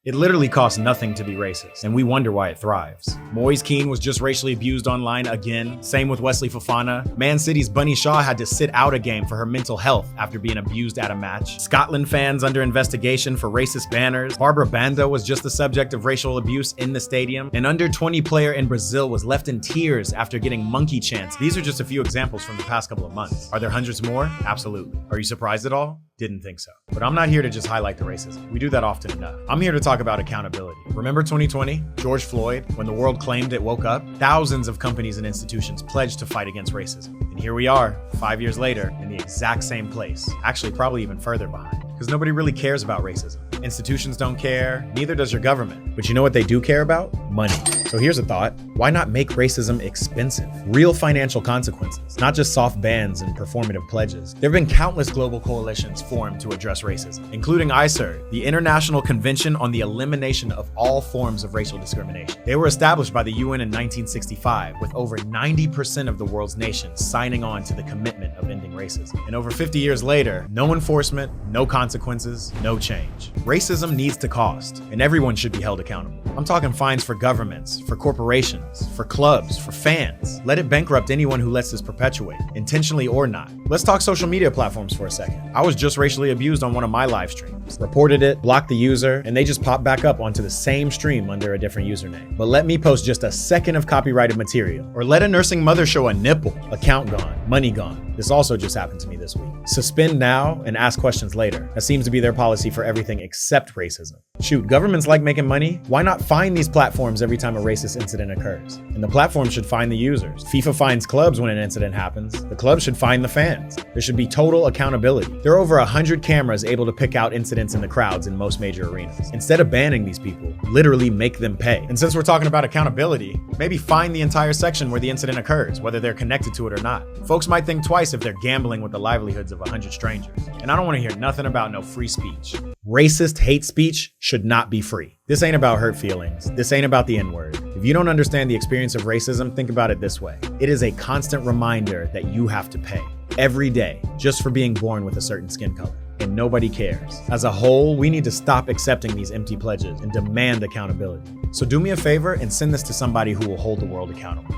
It literally costs nothing to be racist, and we wonder why it thrives. Moise Keane was just racially abused online again. Same with Wesley Fofana. Man City's Bunny Shaw had to sit out a game for her mental health after being abused at a match. Scotland fans under investigation for racist banners. Barbara Banda was just the subject of racial abuse in the stadium. An under-20 player in Brazil was left in tears after getting monkey chants. These are just a few examples from the past couple of months. Are there hundreds more? Absolutely. Are you surprised at all? Didn't think so. But I'm not here to just highlight the racism. We do that often enough. I'm here to talk about accountability. Remember 2020? George Floyd, when the world claimed it woke up? Thousands of companies and institutions pledged to fight against racism. And here we are, 5 years later, in the exact same place. Actually, probably even further behind. Because nobody really cares about racism. Institutions don't care, neither does your government. But you know what they do care about? Money. So here's a thought. Why not make racism expensive? Real financial consequences, not just soft bans and performative pledges. There have been countless global coalitions formed to address racism, including ICER, the International Convention on the Elimination of All Forms of Racial Discrimination. They were established by the UN in 1965, with over 90% of the world's nations signing on to the commitment of ending racism. And over 50 years later, no enforcement, no consequences, no change. Racism needs to cost, and everyone should be held accountable. I'm talking fines for governments, for corporations, for clubs, for fans. Let it bankrupt anyone who lets this perpetuate, intentionally or not. Let's talk social media platforms for a second. I was just racially abused on one of my live streams. Reported it, blocked the user, and they just popped back up onto the same stream under a different username. But let me post just a second of copyrighted material, or let a nursing mother show a nipple. Account gone, money gone. This also just happened to me this week. Suspend now and ask questions later. That seems to be their policy for everything except racism. Shoot, governments like making money. Why not fine these platforms every time a racist incident occurs? And the platform should fine the users. FIFA fines clubs when an incident happens. The club should fine the fans. There should be total accountability. There are over 100 cameras able to pick out incidents in the crowds in most major arenas. Instead of banning these people, literally make them pay. And since we're talking about accountability, maybe fine the entire section where the incident occurs, whether they're connected to it or not. Folks might think twice if they're gambling with the livelihoods of 100 strangers. And I don't want to hear nothing about no free speech. Racist hate speech should not be free. This ain't about hurt feelings. This ain't about the N-word. If you don't understand the experience of racism, think about it this way. It is a constant reminder that you have to pay every day just for being born with a certain skin color. And nobody cares. As a whole, we need to stop accepting these empty pledges and demand accountability. So do me a favor and send this to somebody who will hold the world accountable.